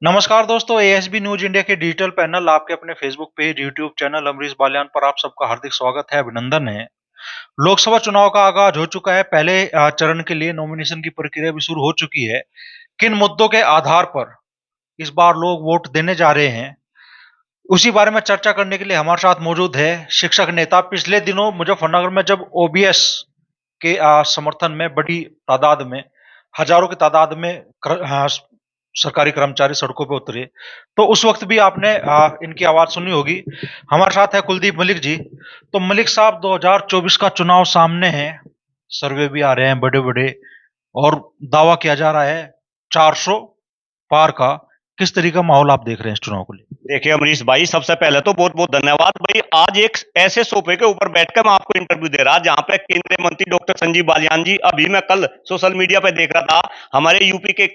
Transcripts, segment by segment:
नमस्कार दोस्तों, ASB news India के डिजिटल पैनल आपके अपने Facebook page, YouTube channel Amrish Baliyan पर आप सबका हार्दिक स्वागत है, अभिनंदन है। लोकसभा चुनाव का आगाज हो चुका है। पहले चरण के लिए नॉमिनेशन की प्रक्रिया भी शुरू हो चुकी है। किन मुद्दों के आधार पर इस बार लोग वोट देने जा रहे हैं, उसी बारे में चर्चा करने के लिए हमारे साथ मौजूद है शिक्षक नेता। पिछले दिनों मुजफ्फरनगर में जब ओबीएस के समर्थन में बड़ी तादाद में, हजारों की तादाद में सरकारी कर्मचारी सड़कों पे उतरे, तो उस वक्त भी आपने इनकी आवाज सुनी होगी। हमारे साथ है कुलदीप मलिक जी। तो मलिक साहब, 2024 का चुनाव सामने है, सर्वे भी आ रहे हैं बड़े बड़े, और दावा किया जा रहा है 400 पार का। किस तरीके का माहौल आप देख रहे हैं इस चुनाव को लेकर? देखिए अमरीश भाई, सबसे पहले तो बहुत बहुत धन्यवाद भाई। आज एक ऐसे सोफे के ऊपर बैठकर मैं आपको इंटरव्यू दे रहा, जहां पे केंद्रीय मंत्री डॉक्टर संजीव बालियान जी, अभी मैं कल सोशल मीडिया पे देख रहा था, हमारे यूपी के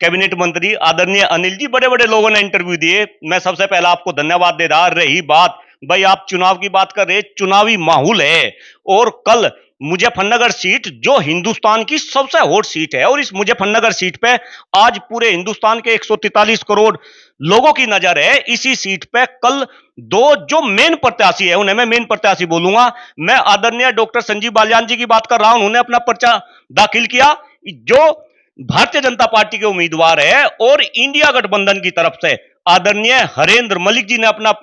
कैबिनेट मंत्री आदरणीय अनिल जी, बड़े बड़े लोगों ने इंटरव्यू दिए। मैं सबसे पहले आपको धन्यवाद दे रहा। रही बात भाई, आप चुनाव की बात कर रहे, चुनावी माहौल है, और कल मुजफ्फरनगर सीट जो हिंदुस्तान की सबसे हॉट सीट है, और इस मुजफ्फरनगर सीट पे आज पूरे हिंदुस्तान के 143 करोड़ लोगों की नजर है। इसी सीट पे कल दो जो मेन प्रत्याशी है, उन्हें मैं मेन प्रत्याशी बोलूंगा। मैं आदरणीय डॉक्टर संजीव बालियान जी की बात कर रहा हूं। उन्होंने अपना पर्चा दाखिल किया, जो भारतीय जनता पार्टी के उम्मीदवार है, और इंडिया गठबंधन की तरफ से आदरणीय हरेंद्र मलिक जी ने अपना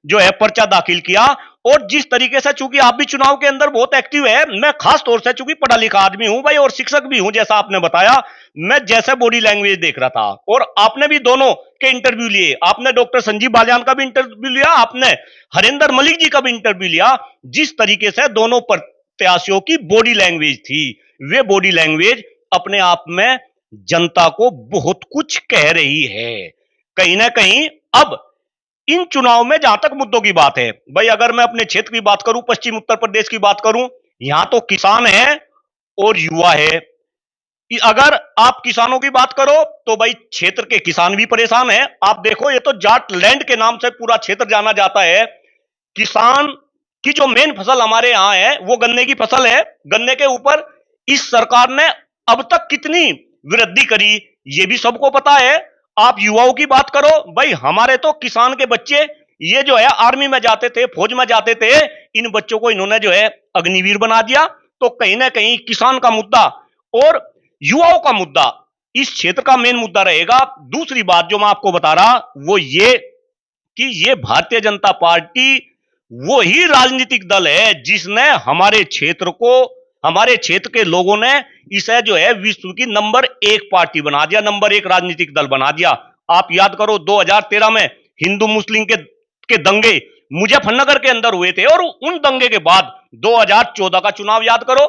जो है पर्चा दाखिल किया। और जिस तरीके से, चूंकि आप भी चुनाव के अंदर बहुत एक्टिव है, मैं खास तौर से चूंकि पढ़ा लिखा आदमी हूं भाई, और शिक्षक भी हूं, जैसा आपने बताया, मैं जैसे बॉडी लैंग्वेज देख रहा था, और आपने भी दोनों के इंटरव्यू लिए। आपने डॉक्टर संजीव बालियान का भी इंटरव्यू लिया, आपने हरेंद्र मलिक जी का भी इंटरव्यू लिया। जिस तरीके से दोनों प्रत्याशियों की बॉडी लैंग्वेज थी, वे बॉडी लैंग्वेज अपने आप में जनता को बहुत कुछ कह रही है। कहीं ना कहीं अब इन चुनाव में, जहां तक मुद्दों की बात है भाई, अगर मैं अपने क्षेत्र की बात करूं, पश्चिम उत्तर प्रदेश की बात करूं, यहां तो किसान है और युवा है। अगर आप किसानों की बात करो तो भाई क्षेत्र के किसान भी परेशान है। आप देखो, ये तो जाट लैंड के नाम से पूरा क्षेत्र जाना जाता है। किसान की जो मेन फसल हमारे यहां है वो गन्ने की फसल है। गन्ने के ऊपर इस सरकार ने अब तक कितनी वृद्धि करी, ये भी सबको पता है। आप युवाओं की बात करो भाई, हमारे तो किसान के बच्चे ये जो है आर्मी में जाते थे, फौज में जाते थे, इन बच्चों को इन्होंने जो है अग्निवीर बना दिया। तो कहीं ना कहीं किसान का मुद्दा और युवाओं का मुद्दा इस क्षेत्र का मेन मुद्दा रहेगा। दूसरी बात जो मैं आपको बता रहा, वो ये कि ये भारतीय जनता पार्टी वो ही राजनीतिक दल है जिसने हमारे क्षेत्र को, हमारे क्षेत्र के लोगों ने इसे जो है विश्व की नंबर 1 पार्टी बना दिया, नंबर 1 राजनीतिक दल बना दिया। आप याद करो, 2013 में हिंदू मुस्लिम के दंगे मुजफ्फरनगर के अंदर हुए थे, और उन दंगे के बाद 2014 का चुनाव याद करो,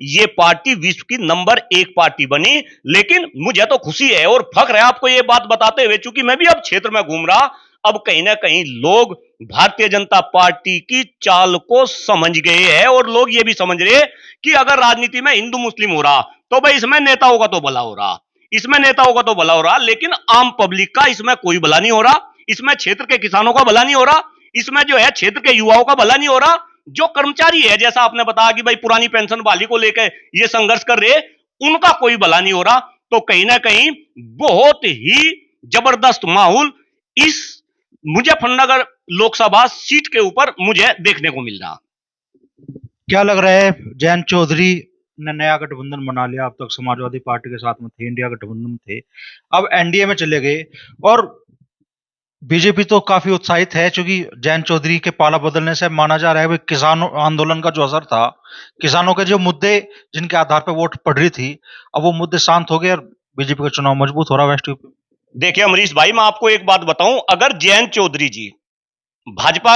ये पार्टी विश्व की नंबर 1 पार्टी बनी। लेकिन मुझे तो खुशी है और फख्र है आपको ये बात बताते हुए, चूंकि मैं भी अब क्षेत्र में घूम रहा, अब कहीं ना कहीं लोग भारतीय जनता पार्टी की चाल को समझ गए हैं, और लोग ये भी समझ रहे हैं कि अगर राजनीति में हिंदू मुस्लिम हो रहा तो भाई इसमें नेताओं का तो भला हो रहा, इसमें नेताओं का तो भला हो रहा, लेकिन आम पब्लिक का इसमें कोई भला नहीं हो रहा, इसमें क्षेत्र के किसानों का भला नहीं हो रहा, इसमें जो है क्षेत्र के युवाओं का भला नहीं हो रहा। जो कर्मचारी है, जैसा आपने बताया कि भाई पुरानी पेंशन बहाली को लेकर ये संघर्ष कर रहे, उनका कोई भला नहीं हो रहा। तो कहीं ना कहीं बहुत ही जबरदस्त माहौल इस मुजफ्फरनगर लोकसभा सीट के ऊपर मुझे देखने को मिल रहा। क्या लग रहा है, जयंत चौधरी ने नया गठबंधन बना लिया, अब तक समाजवादी पार्टी के साथ में थे, इंडिया गठबंधन में थे, अब एनडीए में चले गए, और बीजेपी तो काफी उत्साहित है, क्योंकि जयंत चौधरी के पाला बदलने से माना जा रहा है कि किसान आंदोलन का जो असर था, किसानों के जो मुद्दे जिनके आधार पर वोट पड़ रही थी, अब वो मुद्दे शांत हो गए और बीजेपी का चुनाव मजबूत हो रहा है वेस्ट यूपी। देखिए अमरीश भाई, मैं आपको एक बात बताऊं, अगर जयंत चौधरी जी भाजपा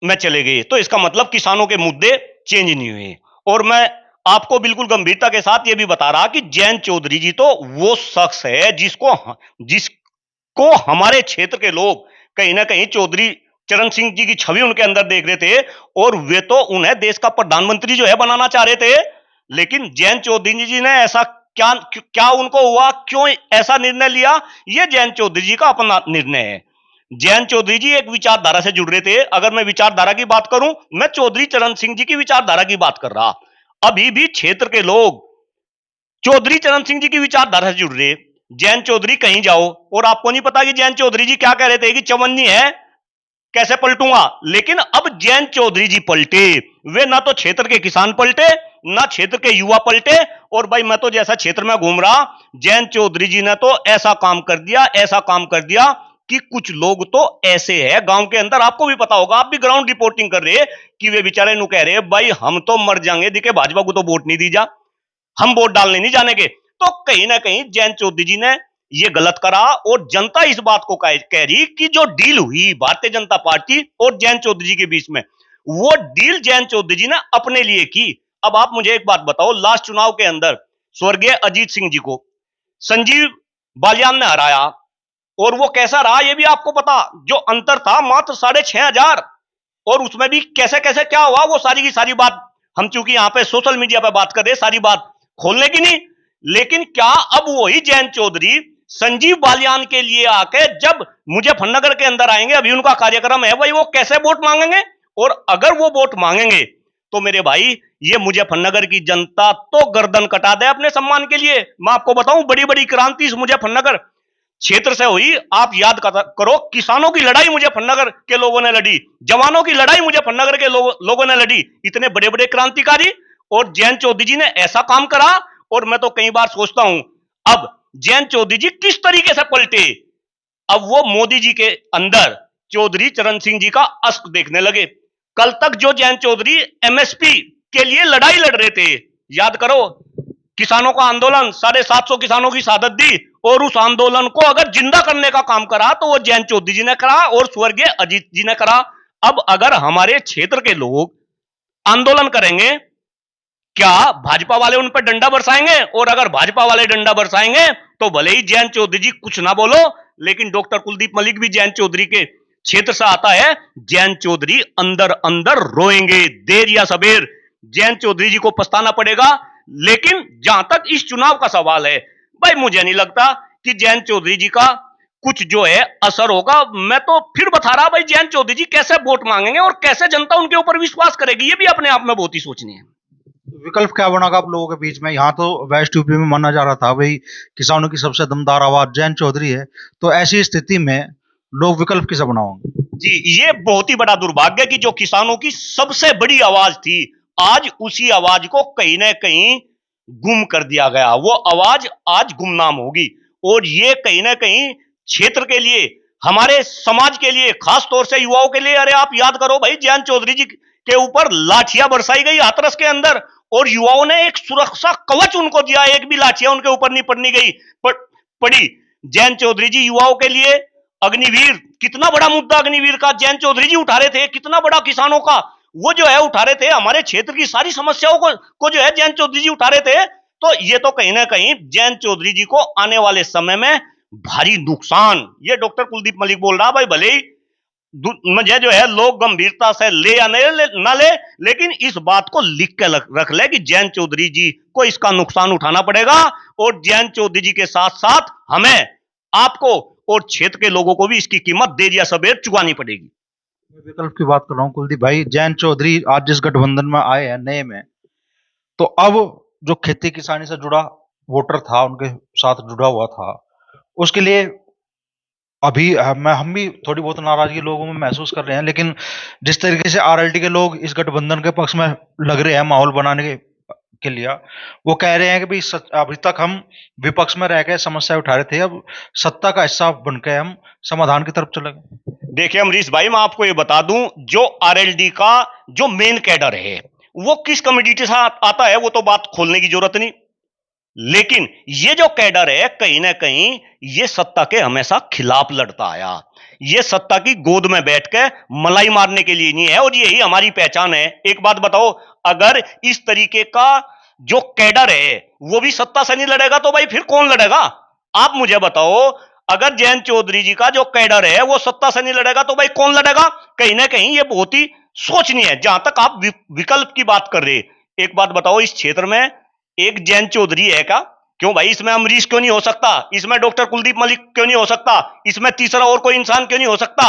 में चले गए तो इसका मतलब किसानों के मुद्दे चेंज नहीं हुए। और मैं आपको बिल्कुल गंभीरता के साथ यह भी बता रहा कि जयंत चौधरी जी तो वो शख्स है जिसको हमारे क्षेत्र के लोग कहीं ना कहीं चौधरी चरण सिंह जी की छवि उनके अंदर देख रहे थे, और वे तो उन्हें देश का प्रधानमंत्री जो है बनाना चाह रहे थे। लेकिन जयंत चौधरी जी ने ऐसा क्या क्या उनको हुआ, क्यों ऐसा निर्णय लिया, यह जयंत चौधरी जी का अपना निर्णय है। जयंत चौधरी जी एक विचारधारा से जुड़ रहे थे। अगर मैं विचारधारा की बात करूं, मैं चौधरी चरण सिंह जी की विचारधारा की बात कर रहा। अभी भी क्षेत्र के लोग चौधरी चरण सिंह जी की विचारधारा से जुड़ रहे। जयंत चौधरी कहीं जाओ और आपको नहीं पता कि जयंत चौधरी जी क्या कह रहे थे कि चवन्नी है, कैसे पलटूंगा। लेकिन अब जयंत चौधरी जी पलटे, वे ना तो क्षेत्र के किसान पलटे, ना क्षेत्र के युवा पलटे। और भाई मैं तो जैसा क्षेत्र में घूम रहा, जयंत चौधरी जी ने तो ऐसा काम कर दिया, ऐसा काम कर दिया कि कुछ लोग तो ऐसे हैं गांव के अंदर, आपको भी पता होगा, आप भी ग्राउंड रिपोर्टिंग कर रहे हैं, कि वे बेचारे नु कह रहे हैं भाई हम तो मर जाएंगे दिखे भाजपा को तो वोट नहीं दी जा, हम वोट डालने नहीं जाने के। तो कहीं ना कहीं जयंत चौधरी जी ने ये गलत करा और जनता इस बात को कह रही कि जो डील हुई भारतीय जनता पार्टी और जयंत चौधरी जी के बीच में, वो डील जयंत चौधरी जी ने अपने लिए की। अब आप मुझे एक बात बताओ, लास्ट चुनाव के अंदर स्वर्गीय अजीत सिंह जी को संजीव बालियान ने हराया, और वो कैसा रहा ये भी आपको पता, जो अंतर था मात्र 6,500, और उसमें भी कैसे कैसे क्या हुआ वो सारी की सारी बात हम चूंकि यहां पे सोशल मीडिया पे बात कर रहे, सारी बात खोलने की नहीं। लेकिन क्या अब वही जयंत चौधरी संजीव बालियान के लिए आके जब मुजफ्फरनगर के अंदर आएंगे, अभी उनका कार्यक्रम है, भाई वो कैसे वोट मांगेंगे? और अगर वो वोट मांगेंगे तो मेरे भाई ये मुजफ्फरनगर की जनता तो गर्दन कटा दे अपने सम्मान के लिए। मैं आपको बताऊं, बड़ी बड़ी क्रांति इस मुजफ्फरनगर क्षेत्र से हुई। आप याद करो, किसानों की लड़ाई मुजफ्फरनगर के लोगों ने लड़ी, जवानों की लड़ाई मुजफ्फरनगर के लोगों ने लड़ी, इतने बड़े बड़े क्रांतिकारी, और जयंत चौधरी जी ने ऐसा काम करा। और मैं तो कई बार सोचता हूं अब जयंत चौधरी जी किस तरीके से पलटे, अब वो मोदी जी के अंदर चौधरी चरण सिंह जी का अस्क देखने लगे। कल तक जो जयंत चौधरी एमएसपी के लिए लड़ाई लड़ रहे थे, याद करो, किसानों का आंदोलन, 750 किसानों की शहादत दी, और उस आंदोलन को अगर जिंदा करने का काम करा तो वो जयंत चौधरी जी ने करा और स्वर्गीय अजीत जी ने करा। अब अगर हमारे क्षेत्र के लोग आंदोलन करेंगे, क्या भाजपा वाले उन पर डंडा बरसाएंगे? और अगर भाजपा वाले डंडा बरसाएंगे तो भले ही जयंत चौधरी जी कुछ ना बोलो, लेकिन डॉक्टर कुलदीप मलिक भी जयंत चौधरी के क्षेत्र से आता है, जयंत चौधरी अंदर अंदर रोएंगे, देर या सबेर जयंत चौधरी जी को पछताना पड़ेगा। लेकिन जहां तक इस चुनाव का सवाल है, भाई मुझे नहीं लगता कि जयंत चौधरी जी का कुछ जो है असर होगा। मैं तो फिर बता रहा, भाई जयंत चौधरी जी कैसे वोट मांगेंगे और कैसे जनता उनके ऊपर विश्वास करेगी, ये भी अपने आप में बहुत ही सोचनीय है। विकल्प क्या बना आप लोगों के बीच में? यहाँ तो वेस्ट यूपी में माना जा रहा था भाई किसानों की सबसे दमदार आवाज जयंत चौधरी है, तो ऐसी स्थिति में लोग विकल्प किसे बनाओगे? जी, ये बहुत ही बड़ा दुर्भाग्य कि जो किसानों की सबसे बड़ी आवाज थी, आज उसी आवाज को कहीं ना कहीं गुम कर दिया गया। वो आवाज आज गुमनाम होगी, और ये कहीं ना कहीं क्षेत्र के लिए, हमारे समाज के लिए, खास तौर से युवाओं के लिए, अरे आप याद करो भाई, जयंत चौधरी जी के ऊपर लाठियां बरसाई गई हाथरस के अंदर, और युवाओं ने एक सुरक्षा कवच उनको दिया, एक भी लाठियां उनके ऊपर नहीं पड़नी गई पड़ी। जयंत चौधरी जी युवाओं के लिए अग्निवीर, कितना बड़ा मुद्दा अग्निवीर का जयंत चौधरी जी उठा रहे थे, कितना बड़ा किसानों का वो जो है उठा रहे थे, हमारे क्षेत्र की सारी समस्याओं को जो है जयंत चौधरी जी उठा रहे थे। तो ये तो कहीं ना कहीं जयंत चौधरी जी को आने वाले समय में भारी नुकसान, ये डॉक्टर कुलदीप मलिक बोल रहा, भाई भले ही मुझे जो है लोग गंभीरता से ले या ना ले, लेकिन इस बात को लिख के रख ले कि जयंत चौधरी जी को इसका नुकसान उठाना पड़ेगा, और जयंत चौधरी जी के साथ साथ हमें, आपको और क्षेत्र के लोगों को भी इसकी कीमत देर या सबेर चुकानी पड़ेगी। विकल्प की बात कर रहा हूँ कुलदीप भाई, जयंत चौधरी आज जिस गठबंधन में आए हैं नए में, तो अब जो खेती किसानी से जुड़ा वोटर था, उनके साथ जुड़ा हुआ था, उसके लिए अभी हम भी थोड़ी बहुत नाराजगी लोगों में महसूस कर रहे हैं। लेकिन जिस तरीके से आरएलडी के लोग इस गठबंधन के पक्ष में लग रहे हैं माहौल बनाने के लिए, वो कह रहे हैं कि भाई अभी तक हम विपक्ष में रह के समस्या उठा रहे थे, अब सत्ता का हिस्सा बन के हम समाधान की तरफ चले गए। देखिए अमरीश भाई, मैं आपको ये बता दूं, जो आरएलडी का जो मेन कैडर है वो किस कम्युनिटी से आता है वो तो बात खोलने की जरूरत नहीं, लेकिन ये जो कैडर है कहीं ना कहीं ये सत्ता के हमेशा खिलाफ लड़ता आया, ये सत्ता की गोद में बैठ के मलाई मारने के लिए नहीं है, और यही हमारी पहचान है। एक बात बताओ, अगर इस तरीके का जो कैडर है वो भी सत्ता से नहीं लड़ेगा तो भाई फिर कौन लड़ेगा? आप मुझे बताओ, अगर जयंत चौधरी जी का जो कैडर है वो सत्ता से नहीं लड़ेगा तो भाई कौन लड़ेगा? कहीं ना कहीं ये बहुत ही सोचनीय है। जहां तक आप विकल्प की बात कर रहे, एक बात बताओ, इस क्षेत्र में एक जयंत चौधरी है क्या? क्यों भाई, इसमें अमरीश क्यों नहीं हो सकता? इसमें डॉक्टर कुलदीप मलिक क्यों नहीं हो सकता? इसमें तीसरा और कोई इंसान क्यों नहीं हो सकता?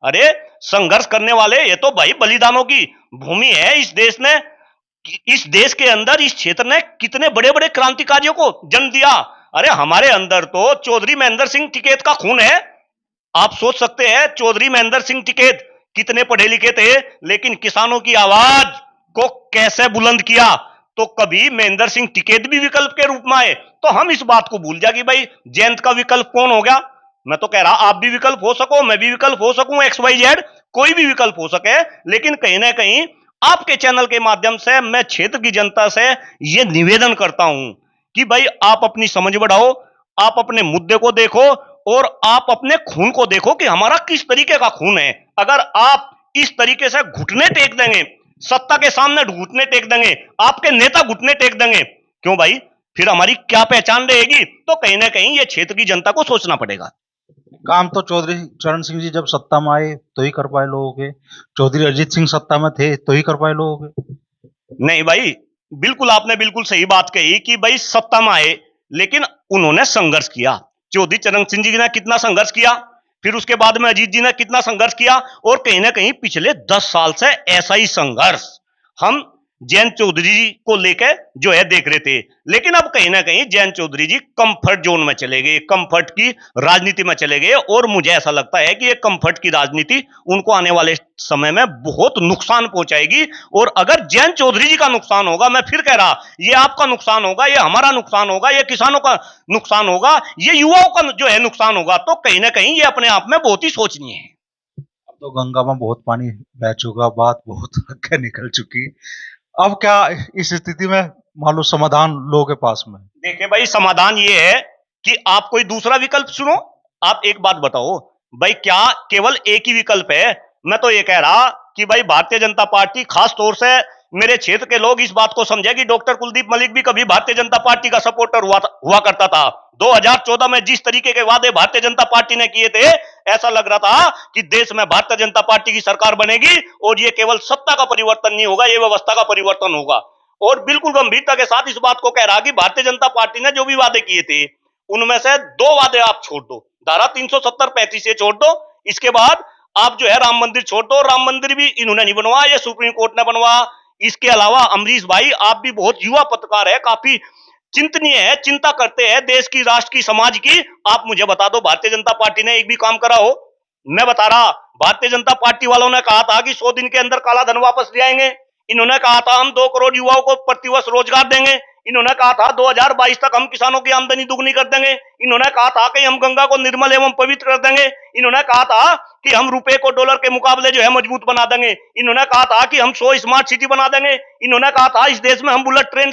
अरे संघर्ष करने वाले, ये तो भाई बलिदानों की भूमि है इस देश ने, इस देश के अंदर इस क्षेत्र ने कितने बड़े बड़े क्रांतिकारियों को जन्म दिया। अरे हमारे अंदर तो चौधरी महेंद्र सिंह टिकैत का खून है। आप सोच सकते हैं चौधरी महेंद्र सिंह टिकैत कितने पढ़े लिखे थे, लेकिन किसानों की आवाज को कैसे बुलंद किया। तो कभी महेंद्र सिंह टिकैत भी विकल्प के रूप में आए, तो हम इस बात को भूल जाए कि भाई जयंत का विकल्प कौन हो गया। मैं तो कह रहा आप भी विकल्प हो सको, मैं भी विकल्प हो सकूं, XYZ कोई भी विकल्प हो सके, लेकिन कहीं ना कहीं आपके चैनल के माध्यम से मैं क्षेत्र की जनता से यह निवेदन करता हूं कि भाई आप अपनी समझ बढ़ाओ, आप अपने मुद्दे को देखो और आप अपने खून को देखो कि हमारा किस तरीके का खून है। अगर आप इस तरीके से घुटने टेक देंगे, सत्ता के सामने घुटने टेक देंगे, आपके नेता घुटने टेक देंगे, क्यों भाई, फिर हमारी क्या पहचान रहेगी। तो कहीं ना कहीं ये क्षेत्र की जनता को सोचना पड़ेगा। काम तो चौधरी चरण सिंह जी जब सत्ता में आए तो ही कर पाए लोगों के, चौधरी अरिजीत सिंह सत्ता में थे तो ही कर पाए लोगों के। नहीं भाई, बिल्कुल आपने बिल्कुल सही बात कही कि भाई सत्ता में आए, लेकिन उन्होंने संघर्ष किया। चौधरी चरण सिंह जी ने कितना संघर्ष किया, फिर उसके बाद में अजीत जी ने कितना संघर्ष किया, और कहीं ना कहीं पिछले 10 साल से ऐसा ही संघर्ष हम जयंत चौधरी जी को लेकर जो है देख रहे थे। लेकिन अब कहीं ना कहीं जयंत चौधरी जी कंफर्ट जोन में चले गए, कंफर्ट की राजनीति में चले गए, और मुझे ऐसा लगता है कि ये कंफर्ट की राजनीति उनको आने वाले समय में बहुत नुकसान पहुंचाएगी। और अगर जयंत चौधरी जी का नुकसान होगा, मैं फिर कह रहा, ये आपका नुकसान होगा, ये हमारा नुकसान होगा, ये किसानों का नुकसान होगा, ये युवाओं का जो है नुकसान होगा, तो कहीं ना कहीं ये अपने आप में बहुत ही सोचनीय है। अब तो गंगा में बहुत पानी बह चुका, बात बहुत आगे निकल चुकी। अब क्या इस स्थिति में मान लो समाधान लोगों के पास में? देखिए भाई, समाधान ये है कि आप कोई दूसरा विकल्प सुनो। आप एक बात बताओ भाई, क्या केवल एक ही विकल्प है? मैं तो ये कह रहा कि भाई भारतीय जनता पार्टी, खास तौर से मेरे क्षेत्र के लोग इस बात को समझे कि डॉक्टर कुलदीप मलिक भी कभी भारतीय जनता पार्टी का सपोर्टर हुआ करता था। 2014 में जिस तरीके के वादे भारतीय जनता पार्टी ने किए थे, ऐसा लग रहा था कि देश में भारतीय जनता पार्टी की सरकार बनेगी और ये केवल सत्ता का परिवर्तन नहीं होगा, ये व्यवस्था का परिवर्तन होगा। और बिल्कुल गंभीरता के साथ इस बात को कह रहा कि भारतीय जनता पार्टी ने जो भी वादे किए थे, उनमें से 2 वादे आप छोड़ दो, धारा 370-35 से छोड़ दो। इसके बाद आप जो है राम मंदिर छोड़ दो, राम मंदिर भी इन्होंने नहीं बनवाया, ये सुप्रीम कोर्ट ने बनवाया। इसके अलावा अमरीश भाई, आप भी बहुत युवा पत्रकार है, काफी चिंतनीय है, चिंता करते हैं देश की, राष्ट्र की, समाज की। आप मुझे बता दो, भारतीय जनता पार्टी ने एक भी काम करा हो? मैं बता रहा, भारतीय जनता पार्टी वालों ने कहा था कि 100 दिन के अंदर काला धन वापस ले आएंगे। इन्होंने कहा था हम 2 करोड़ युवाओं को प्रतिवर्ष रोजगार देंगे। इन्होंने कहा था 2022 तक हम किसानों की आमदनी दुगनी कर देंगे। इन्होंने कहा था कि हम गंगा को निर्मल एवं पवित्र कर देंगे। इन्होंने कहा था कि हम रुपए को डॉलर के मुकाबले जो है मजबूत बना देंगे। इन्होंने कहा था कि हम 100 स्मार्ट सिटी बना देंगे। इन्होंने कहा था इस देश में हम बुलेट ट्रेन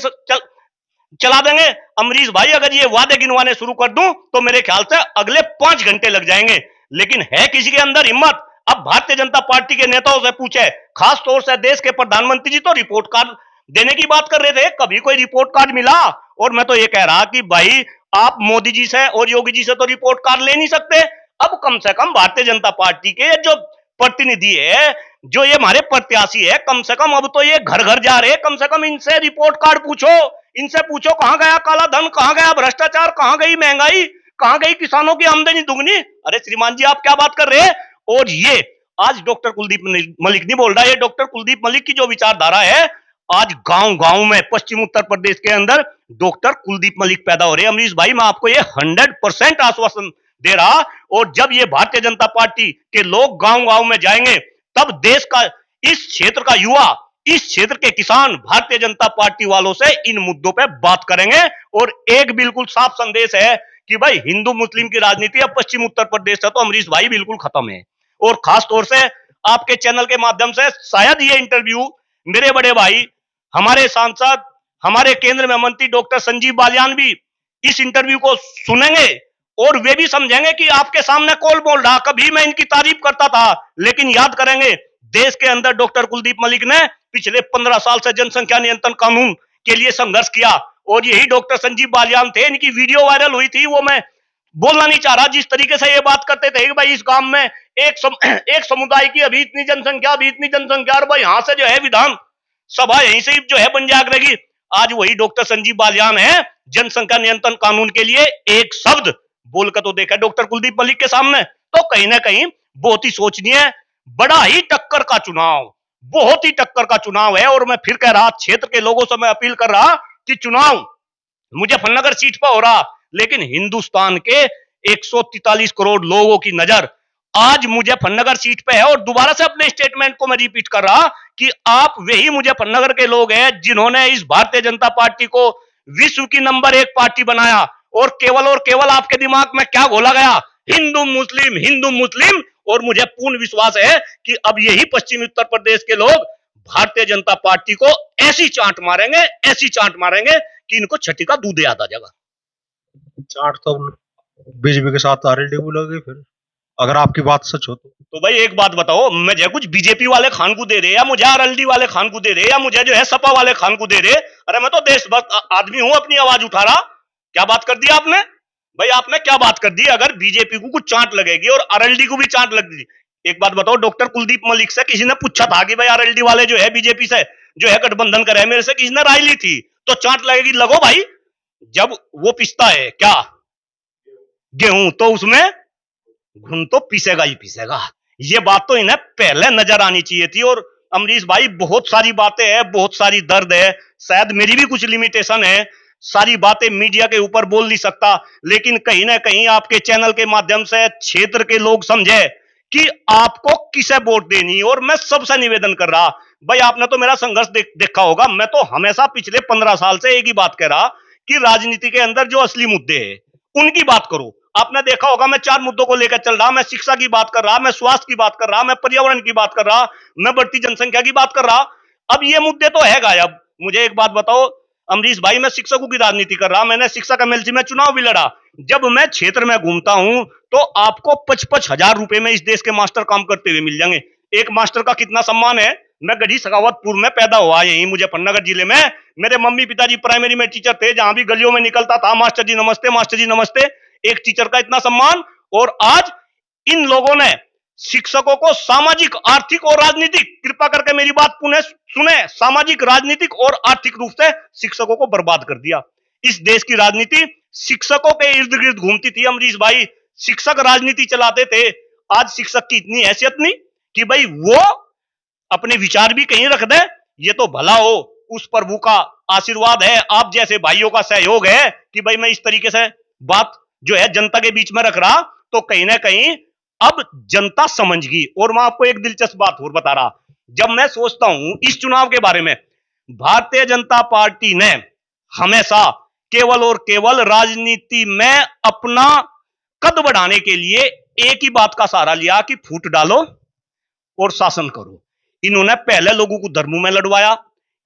चला देंगे। अमरीश भाई, अगर ये वादे गिनवाने शुरू कर दूं तो मेरे ख्याल से अगले 5 घंटे लग जाएंगे। लेकिन है किसी के अंदर हिम्मत? अब भारतीय जनता पार्टी के नेताओं से पूछे, खास तौर से देश के प्रधानमंत्री जी तो रिपोर्ट कार्ड देने की बात कर रहे थे, कभी कोई रिपोर्ट कार्ड मिला? और मैं तो ये कह रहा कि भाई आप मोदी जी से और योगी जी से तो रिपोर्ट कार्ड ले नहीं सकते। अब कम से कम भारतीय जनता पार्टी के जो प्रतिनिधि है, जो ये हमारे प्रत्याशी है, कम से कम अब तो ये घर घर जा रहे, कम से कम इनसे रिपोर्ट कार्ड पूछो। इनसे पूछो कहां गया काला धन, कहां गया भ्रष्टाचार, कहां गई महंगाई, कहां गई किसानों की आमदनी दुगनी। अरे श्रीमान जी, आप क्या बात कर रहे हैं? और ये आज डॉक्टर कुलदीप मलिक नहीं बोल रहा, ये डॉक्टर कुलदीप मलिक की जो विचारधारा है, आज गांव गांव में पश्चिम उत्तर प्रदेश के अंदर डॉक्टर कुलदीप मलिक पैदा हो रहे हैं। अमरीश भाई, मैं आपको ये 100% आश्वासन दे रहा, और जब ये भारतीय जनता पार्टी के लोग गांव गांव में जाएंगे, तब देश का, इस क्षेत्र का युवा, इस क्षेत्र के किसान भारतीय जनता पार्टी वालों से इन मुद्दों पे बात करेंगे। और एक बिल्कुल साफ संदेश है कि भाई हिंदू मुस्लिम की राजनीति अब पश्चिम उत्तर प्रदेश से तो अमरीश भाई बिल्कुल खत्म है। और खास तौर से आपके चैनल के माध्यम से शायद ये इंटरव्यू मेरे बड़े भाई, हमारे सांसद, हमारे केंद्र में मंत्री डॉक्टर संजीव बालियान भी इस इंटरव्यू को सुनेंगे और वे भी समझेंगे कि आपके सामने कौन बोल रहा। कभी मैं इनकी तारीफ करता था, लेकिन याद करेंगे देश के अंदर डॉक्टर कुलदीप मलिक ने पिछले 15 साल से जनसंख्या नियंत्रण कानून के लिए संघर्ष किया, और यही डॉक्टर संजीव बालियान थे। इनकी वीडियो वायरल हुई थी, वो मैं बोलना नहीं चाह रहा, जिस तरीके से ये बात करते थे कि भाई इस गांव में एक समुदाय की अभी इतनी जनसंख्या, अभी इतनी जनसंख्या, और भाई यहां से जो है विधान सभा यहीं से जो है बन जाया करेगी। आज वही डॉक्टर संजीव बालियान है, जनसंख्या नियंत्रण कानून के लिए एक शब्द बोलकर तो देखा डॉक्टर कुलदीप मलिक के सामने। तो कहीं ना कहीं बहुत ही सोचनीय है, बड़ा ही टक्कर का चुनाव, बहुत ही टक्कर का चुनाव है। और मैं फिर कह रहा, क्षेत्र के लोगों से मैं अपील कर रहा कि चुनाव मुजफ्फरनगर सीट पर हो रहा, लेकिन हिंदुस्तान के 143 करोड़ लोगों की नजर आज मुजफ्फरनगर सीट पे है। और दोबारा से अपने स्टेटमेंट को मैं रिपीट कर रहा कि आप वही मुजफ्फरनगर के लोग हैं जिन्होंने इस भारतीय जनता पार्टी को विश्व की नंबर 1 पार्टी बनाया। और केवल आपके दिमाग में क्या घोला गया, हिंदू मुस्लिम हिंदू मुस्लिम। और मुझे पूर्ण विश्वास है कि अब यही पश्चिमी उत्तर प्रदेश के लोग भारतीय जनता पार्टी को ऐसी चांट मारेंगे कि इनको छठी का दूध याद आ जाएगा। चाट तो बीजेपी के साथ आरएलडी बोलोगे फिर, अगर आपकी बात सच हो तो भाई एक बात बताओ, मुझे कुछ बीजेपी वाले खान को दे रहे या मुझे आरएलडी वाले खान को दे रहे या मुझे जो है सपा वाले खान को दे रहे। अरे मैं तो देशभक्त आदमी हूं, अपनी आवाज उठा रहा। क्या बात कर दी आपने भाई, आपने क्या बात कर दी। अगर बीजेपी को कुछ चांट लगेगी और आरएलडी को भी चांट लगेगी, एक बात बताओ, डॉक्टर कुलदीप मलिक से किसी ने पूछा था कि भाई आरएलडी वाले जो है बीजेपी से जो है गठबंधन करे, मेरे से किसी ने राय ली थी, तो चांट लगेगी। लगो भाई, जब वो पिसता है क्या गेहूं, तो उसमें घुन तो पीसेगा ही पीसेगा। ये बात तो इन्हें पहले नजर आनी चाहिए थी। और अमरीश भाई, बहुत सारी बातें हैं, बहुत सारी दर्द है, शायद मेरी भी कुछ लिमिटेशन है, सारी बातें मीडिया के ऊपर बोल नहीं सकता, लेकिन कहीं ना कहीं आपके चैनल के माध्यम से क्षेत्र के लोग समझे कि आपको किसे वोट देनी। और मैं सबसे निवेदन कर रहा भाई, आपने तो मेरा संघर्ष देखा होगा। मैं तो हमेशा पिछले 15 साल से एक ही बात कह रहा कि राजनीति के अंदर जो असली मुद्दे हैं उनकी बात करो। आपने देखा होगा मैं 4 मुद्दों को लेकर चल रहा, मैं शिक्षा की बात कर रहा, मैं स्वास्थ्य की बात कर रहा, मैं पर्यावरण की बात कर रहा, मैं बढ़ती जनसंख्या की बात कर रहा। अब ये मुद्दे तो है गायब। मुझे एक बात बताओ अमरीश भाई, मैं शिक्षकों की राजनीति कर रहा, मैंने शिक्षक एमएलसी में चुनाव भी लड़ा। जब मैं क्षेत्र में घूमता हूं तो आपको 55 हजार रुपए में इस देश के मास्टर काम करते हुए मिल जाएंगे। एक मास्टर का कितना सम्मान है। मैं गढ़ी सखावतपुर में पैदा हुआ, यही मुजफ्फरनगर जिले में। मेरे मम्मी पिताजी प्राइमरी में टीचर थे, जहां भी गलियों में निकलता था मास्टर जी नमस्ते, मास्टर जी नमस्ते। एक टीचर का इतना सम्मान। और आज इन लोगों ने शिक्षकों को सामाजिक, आर्थिक और राजनीतिक, कृपा करके मेरी बात पुनः सुने, सामाजिक, राजनीतिक और आर्थिक रूप से शिक्षकों को बर्बाद कर दिया। इस देश की राजनीति शिक्षकों के इर्द गिर्द घूमती थी अमरीश भाई, शिक्षक राजनीति चलाते थे। आज शिक्षक की इतनी हैसियत नहीं कि भाई वो अपने विचार भी कहीं रख दे। ये तो भला हो, उस प्रभु का आशीर्वाद है, आप जैसे भाइयों का सहयोग है कि भाई मैं इस तरीके से बात जो है जनता के बीच में रख रहा, तो कहीं ना कहीं अब जनता समझ गई। और मैं आपको एक दिलचस्प बात और बता रहा, जब मैं सोचता हूं इस चुनाव के बारे में, भारतीय जनता पार्टी ने हमेशा केवल और केवल राजनीति में अपना कद बढ़ाने के लिए एक ही बात का सहारा लिया कि फूट डालो और शासन करो। इन्होंने पहले लोगों को धर्मों में लड़वाया,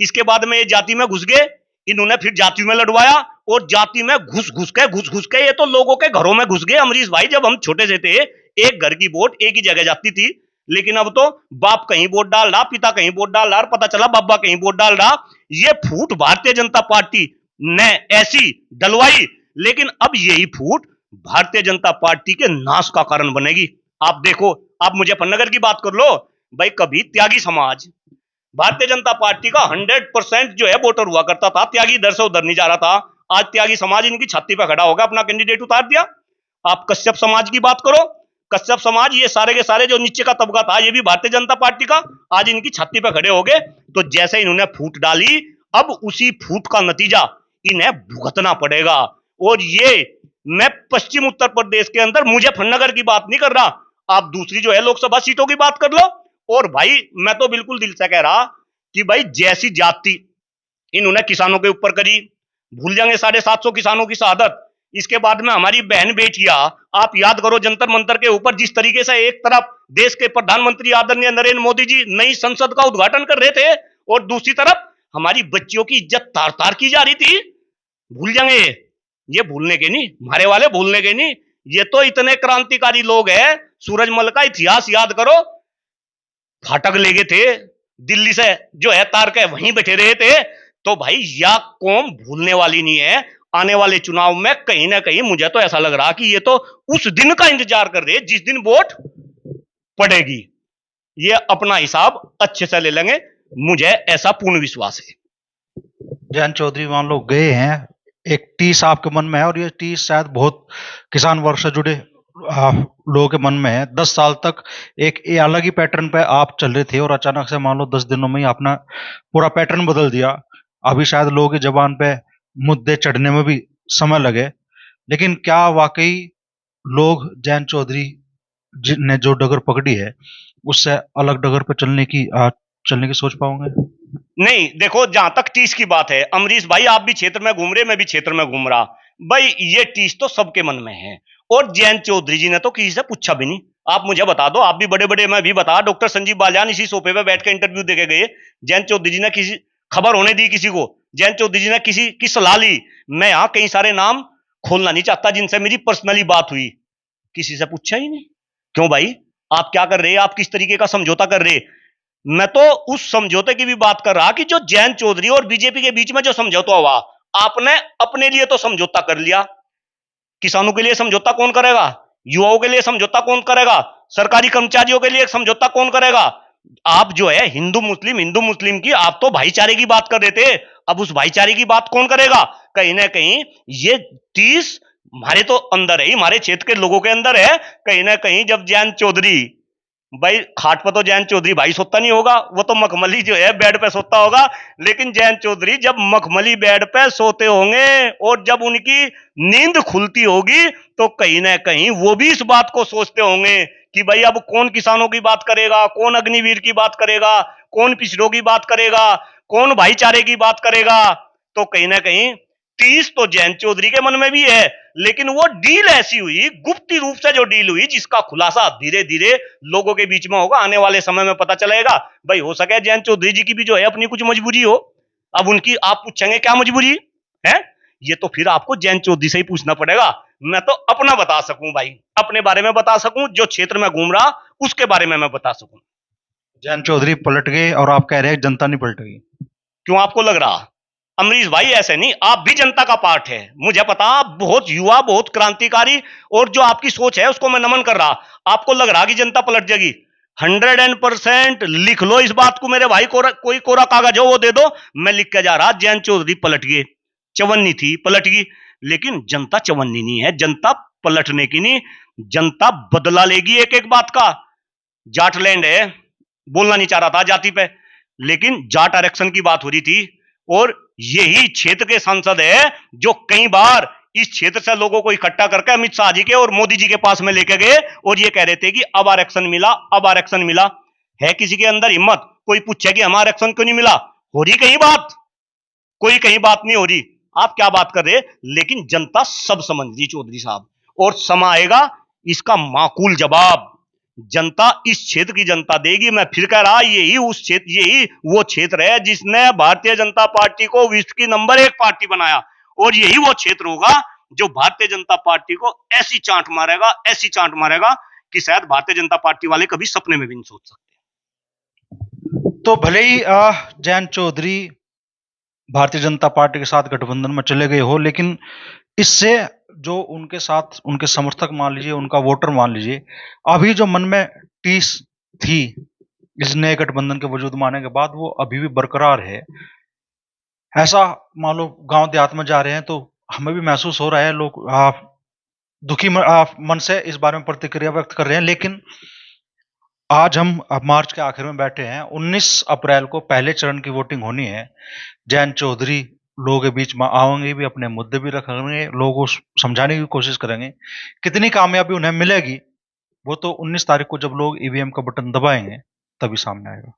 इसके बाद में ये जाति में घुस गए, इन्होंने फिर जाति में लड़वाया, और जाति में घुस घुस के ये तो लोगों के घरों में घुस गए। अमरीश भाई, जब हम छोटे से थे, एक घर की वोट एक ही जगह जाती थी, लेकिन अब तो बाप कहीं वोट डाल रहा, पिता कहीं वोट डाल रहा, पता चला बाबा कहीं वोट डाल रहा। ये फूट भारतीय जनता पार्टी ने ऐसी डलवाई, लेकिन अब यही फूट भारतीय जनता पार्टी के नाश का कारण बनेगी। आप देखो, आप मुजफ्फरनगर की बात कर लो भाई, कभी त्यागी समाज भारतीय जनता पार्टी का 100% जो है वोटर हुआ करता था, त्यागी इधर से उधर नहीं जा रहा था। आज त्यागी समाज इनकी छाती पर खड़ा होगा, अपना कैंडिडेट उतार दिया। आप कश्यप समाज की बात करो, कश्यप समाज, ये सारे के सारे जो नीचे का तबका था, ये भी भारतीय जनता पार्टी का, आज इनकी छाती पर खड़े हो गए। तो जैसे इन्होंने फूट डाली, अब उसी फूट का नतीजा इन्हें भुगतना पड़ेगा। और ये मैं पश्चिम उत्तर प्रदेश के अंदर मुजफ्फरनगर की बात नहीं कर रहा, आप दूसरी जो है लोकसभा सीटों की बात कर लो। और भाई मैं तो बिल्कुल दिल से कह रहा कि भाई जैसी जाति इन्होंने किसानों के ऊपर करी, भूल जाएंगे 750 किसानों की शहादत। इसके बाद में हमारी बहन बेटियां, आप याद करो जंतर मंतर के ऊपर जिस तरीके से एक तरफ देश के प्रधानमंत्री आदरणीय नरेंद्र मोदी जी नई संसद का उद्घाटन कर रहे थे, और दूसरी तरफ हमारी बच्चियों की इज्जत तार तार की जा रही थी। भूल जाएंगे ये भूलने के नहीं, हमारे वाले भूलने के नहीं। ये तो इतने क्रांतिकारी लोग हैं, सूरजमल का इतिहास याद करो, फाटक ले गए थे दिल्ली से जो है तार के, वहीं बैठे रहे थे। तो भाई यह कौम भूलने वाली नहीं है। आने वाले चुनाव में कहीं ना कहीं मुझे तो ऐसा लग रहा कि ये तो उस दिन का इंतजार कर रहे जिस दिन वोट पड़ेगी, ये अपना हिसाब अच्छे से ले लेंगे, मुझे ऐसा पूर्ण विश्वास है। जयंत चौधरी मान लो गए हैं, एक टीस आपके मन में है, और ये टीस शायद बहुत किसान वर्ग से जुड़े लोगों के मन में है। 10 साल तक एक अलग ही पैटर्न पे आप चल रहे थे, और अचानक से मान लो 10 दिनों में ही अपना पूरा पैटर्न बदल दिया। अभी शायद लोगों की जबान पे मुद्दे चढ़ने में भी समय लगे, लेकिन क्या वाकई लोग जयंत चौधरी ने जो डगर पकड़ी है उससे अलग डगर पर चलने की सोच पाओगे? नहीं, देखो, जहां तक टीस की बात है, अमरीश भाई आप भी क्षेत्र में घूम रहे, मैं भी क्षेत्र में घूम रहा। भाई ये टीस तो सबके मन में है, और जयंत चौधरी जी ने तो किसी से पूछा भी नहीं। आप मुझे बता दो, आप भी बड़े बड़े, मैं भी बता, डॉक्टर संजीव बालियान इसी सोफे पे बैठ के इंटरव्यू देके गए। जयंत चौधरी जी ने किसी खबर होने दी किसी को? जयंत चौधरी जी ने किसी की सलाह ली? मैं यहां कई सारे नाम खोलना नहीं चाहता जिनसे मेरी पर्सनली बात हुई, किसी से पूछा ही नहीं। क्यों भाई, आप क्या कर रहे हैं? आप किस तरीके का समझौता कर रहे? मैं तो उस समझौते की भी बात कर रहा कि जो जयंत चौधरी और बीजेपी के बीच में जो समझौता हुआ, आपने अपने लिए तो समझौता कर लिया, किसानों के लिए समझौता कौन करेगा? युवाओं के लिए समझौता कौन करेगा? सरकारी कर्मचारियों के लिए समझौता कौन करेगा? आप जो है हिंदू मुस्लिम की आप तो भाईचारे की बात कर रहे थे, अब उस भाईचारे की बात कौन करेगा? कहीं ना कहीं ये 30 हमारे तो अंदर है, हमारे क्षेत्र के लोगों के अंदर है। कहीं ना कहीं जब जयंत चौधरी, भाई खाट पर तो जयंत चौधरी भाई सोता नहीं होगा, वो तो मखमली जो है बेड पे सोता होगा। लेकिन जयंत चौधरी जब मखमली बेड पे सोते होंगे और जब उनकी नींद खुलती होगी, तो कहीं ना कहीं वो भी इस बात को सोचते होंगे कि भाई अब कौन किसानों की बात करेगा, कौन अग्निवीर की बात करेगा, कौन पिछड़ों की बात करेगा, कौन भाईचारे की बात करेगा। तो कहीं ना कहीं 30 तो जयंत चौधरी के मन में भी है, लेकिन वो डील ऐसी हुई, गुप्त रूप से जो डील हुई, जिसका खुलासा धीरे धीरे लोगों के बीच में होगा, आने वाले समय में पता चलेगा। भाई हो सके जयंत चौधरी जी की भी जो है अपनी कुछ मजबूरी हो, अब उनकी आप पूछेंगे क्या मजबूरी है, ये तो फिर आपको जयंत चौधरी से ही पूछना पड़ेगा। मैं तो अपना बता सकूं भाई, अपने बारे में बता सकूं, जो क्षेत्र में घूम रहा उसके बारे में मैं बता सकूं। जयंत चौधरी पलट गए और आप कह रहे हैं जनता नहीं पलट गई? क्यों आपको लग रहा? अमरीश भाई ऐसे नहीं, आप भी जनता का पार्ट है, मुझे पता, आप बहुत युवा, बहुत क्रांतिकारी, और जो आपकी सोच है उसको मैं नमन कर रहा। आपको लग रहा कि जनता पलट जाएगी? 100% लिख लो इस बात को मेरे भाई, कोई कोरा कागज हो वो दे दो, मैं लिख के जा रहा जयंत चौधरी पलट गए, चवन्नी थी पलट गई। लेकिन जनता चवन्नी नहीं है, जनता पलटने की नहीं, जनता बदला लेगी एक एक बात का। जाटलैंड है, बोलना नहीं चाह रहा था जाति पे, लेकिन जाट आरक्षण की बात हो रही थी, और यही क्षेत्र के सांसद है जो कई बार इस क्षेत्र से लोगों को इकट्ठा करके अमित शाह जी के और मोदी जी के पास में लेके गए और ये कह रहे थे कि अब आरक्षण मिला, अब आरक्षण मिला। है किसी के अंदर हिम्मत कोई पूछे कि हमारा आरक्षण क्यों नहीं मिला? हो रही कहीं बात? कोई कहीं बात नहीं हो रही। आप क्या बात कर रहे? लेकिन जनता सब समझ रही चौधरी साहब, और समय आएगा इसका माकूल जवाब जनता, इस क्षेत्र की जनता देगी। मैं फिर कह रहा, यही उस क्षेत्र, यही वो क्षेत्र है जिसने भारतीय जनता पार्टी को विश्व की नंबर 1 पार्टी बनाया, और यही वो क्षेत्र होगा जो भारतीय जनता पार्टी को ऐसी चांट मारेगा, ऐसी चांट मारेगा कि शायद भारतीय जनता पार्टी वाले कभी सपने में भी नहीं सोच सकते। तो भले ही जयंत चौधरी भारतीय जनता पार्टी के साथ गठबंधन में चले गए हो, लेकिन इससे जो उनके साथ उनके समर्थक मान लीजिए, उनका वोटर मान लीजिए, अभी जो मन में टीस थी इस नए गठबंधन के वजूद में आने के बाद, वो अभी भी बरकरार है। ऐसा मान लो गांव देहात में जा रहे हैं तो हमें भी महसूस हो रहा है, लोग मन से इस बारे में प्रतिक्रिया व्यक्त कर रहे हैं। लेकिन आज हम मार्च के आखिर में बैठे हैं, 19 अप्रैल को पहले चरण की वोटिंग होनी है। जयंत चौधरी लोगों के बीच में आएंगे भी, अपने मुद्दे भी रखेंगे, लोगों को समझाने की कोशिश करेंगे। कितनी कामयाबी उन्हें मिलेगी वो तो 19 तारीख को जब लोग ईवीएम का बटन दबाएंगे तभी सामने आएगा।